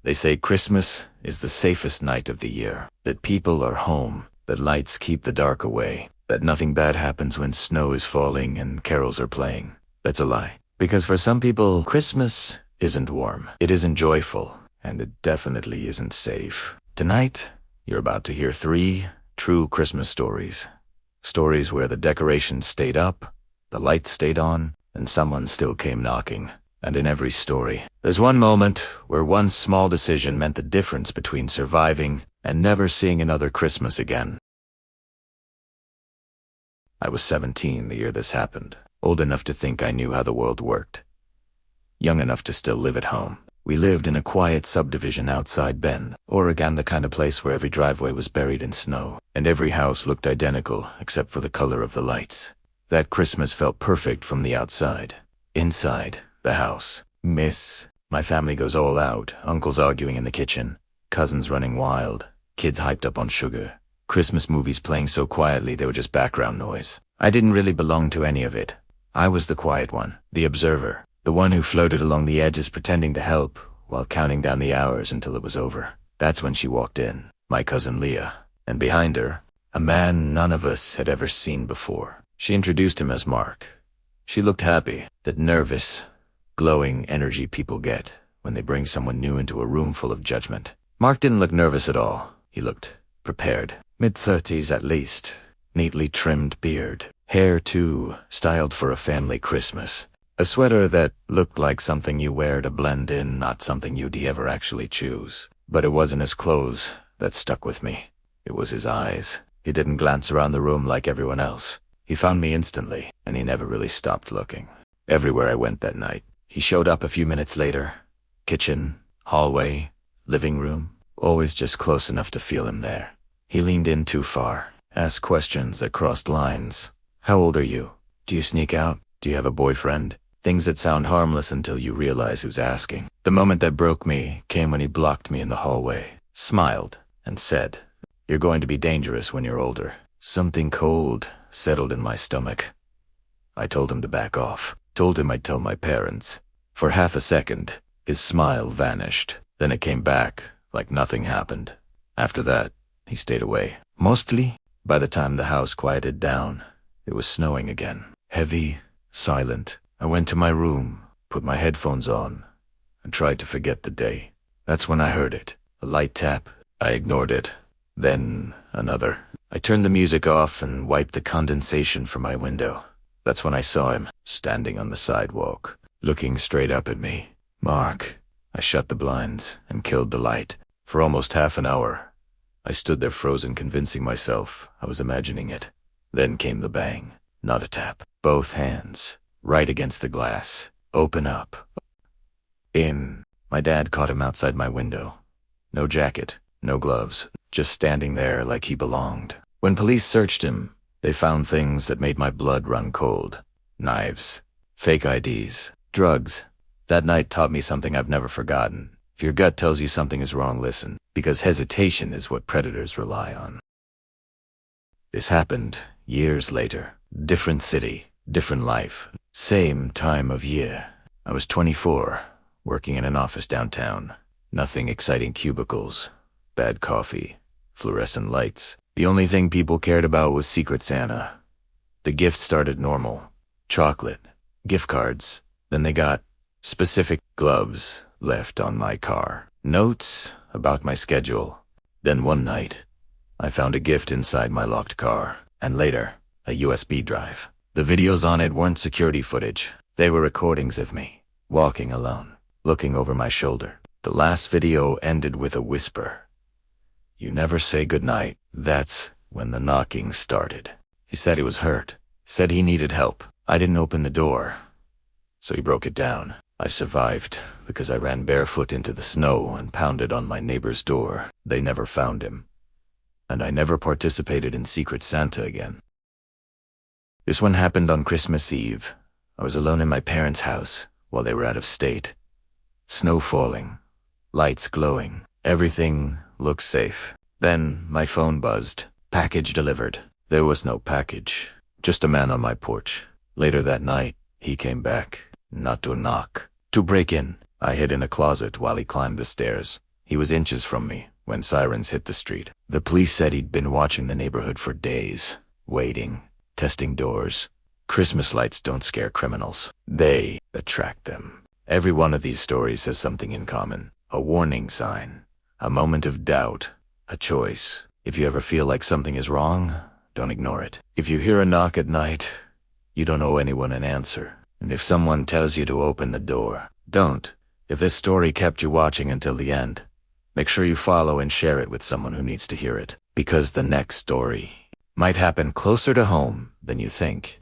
They say Christmas is the safest night of the year, that people are home, that lights keep the dark away, that nothing bad happens when snow is falling and carols are playing. That's a lie. Because for some people, Christmas isn't warm, it isn't joyful, and it definitely isn't safe. Tonight, you're about to hear 3 true Christmas stories. Stories where the decorations stayed up, the lights stayed on, and someone still came knocking. And in every story, there's one moment where one small decision meant the difference between surviving and never seeing another Christmas again. I was 17 the year this happened, old enough to think I knew how the world worked, young enough to still live at home. We lived in a quiet subdivision outside Bend, Oregon, the kind of place where every driveway was buried in snow, and every house looked identical except for the color of the lights. That Christmas felt perfect from the outside. Inside the house, my family goes all out, uncles arguing in the kitchen, cousins running wild, kids hyped up on sugar, Christmas movies playing so quietly they were just background noise. I didn't really belong to any of it. I was the quiet one, the observer, the one who floated along the edges pretending to help while counting down the hours until it was over. That's when she walked in, my cousin Leah, and behind her, a man none of us had ever seen before. She introduced him as Mark. She looked happy, that nervous, glowing energy people get when they bring someone new into a room full of judgment. Mark didn't look nervous at all. He looked prepared. Mid-30s at least. Neatly trimmed beard. Hair, too, styled for a family Christmas. A sweater that looked like something you wear to blend in, not something you'd ever actually choose. But it wasn't his clothes that stuck with me. It was his eyes. He didn't glance around the room like everyone else. He found me instantly, and he never really stopped looking. Everywhere I went that night, he showed up a few minutes later. Kitchen, hallway, living room, always just close enough to feel him there. He leaned in too far, asked questions that crossed lines. How old are you? Do you sneak out? Do you have a boyfriend? Things that sound harmless until you realize who's asking. The moment that broke me came when he blocked me in the hallway, smiled, and said, "You're going to be dangerous when you're older." Something cold settled in my stomach. I told him to back off, told him I'd tell my parents. For half a second, his smile vanished. Then it came back, like nothing happened. After that, he stayed away. Mostly, by the time the house quieted down, it was snowing again. Heavy, silent. I went to my room, put my headphones on, and tried to forget the day. That's when I heard it. A light tap. I ignored it. Then another. I turned the music off and wiped the condensation from my window. That's when I saw him, standing on the sidewalk, looking straight up at me. Mark. I shut the blinds and killed the light. For almost half an hour, I stood there frozen, convincing myself I was imagining it. Then came the bang. Not a tap. Both hands, right against the glass. Open up. In. My dad caught him outside my window. No jacket, no gloves, just standing there like he belonged. When police searched him, they found things that made my blood run cold. Knives, fake IDs, drugs. That night taught me something I've never forgotten. If your gut tells you something is wrong, listen, because hesitation is what predators rely on. This happened years later. Different city, different life, same time of year. I was 24, working in an office downtown. Nothing exciting: cubicles, bad coffee, fluorescent lights. The only thing people cared about was Secret Santa. The gifts started normal. Chocolate, gift cards. Then they got specific: gloves left on my car, notes about my schedule. Then one night, I found a gift inside my locked car, and later, a USB drive. The videos on it weren't security footage. They were recordings of me, walking alone, looking over my shoulder. The last video ended with a whisper. "You never say goodnight." That's when the knocking started. He said he was hurt, said he needed help. I didn't open the door, so he broke it down. I survived because I ran barefoot into the snow and pounded on my neighbor's door. They never found him, and I never participated in Secret Santa again. This one happened on Christmas Eve. I was alone in my parents' house while they were out of state. Snow falling, lights glowing, everything looked safe. Then my phone buzzed. Package delivered. There was no package, just a man on my porch. Later that night, he came back, not to knock, to break in. I hid in a closet while he climbed the stairs. He was inches from me when sirens hit the street. The police said he'd been watching the neighborhood for days, waiting, testing doors. Christmas lights don't scare criminals. They attract them. Every one of these stories has something in common. A warning sign, a moment of doubt, a choice. If you ever feel like something is wrong, don't ignore it. If you hear a knock at night, you don't owe anyone an answer. And if someone tells you to open the door, don't. If this story kept you watching until the end, make sure you follow and share it with someone who needs to hear it. Because the next story might happen closer to home than you think.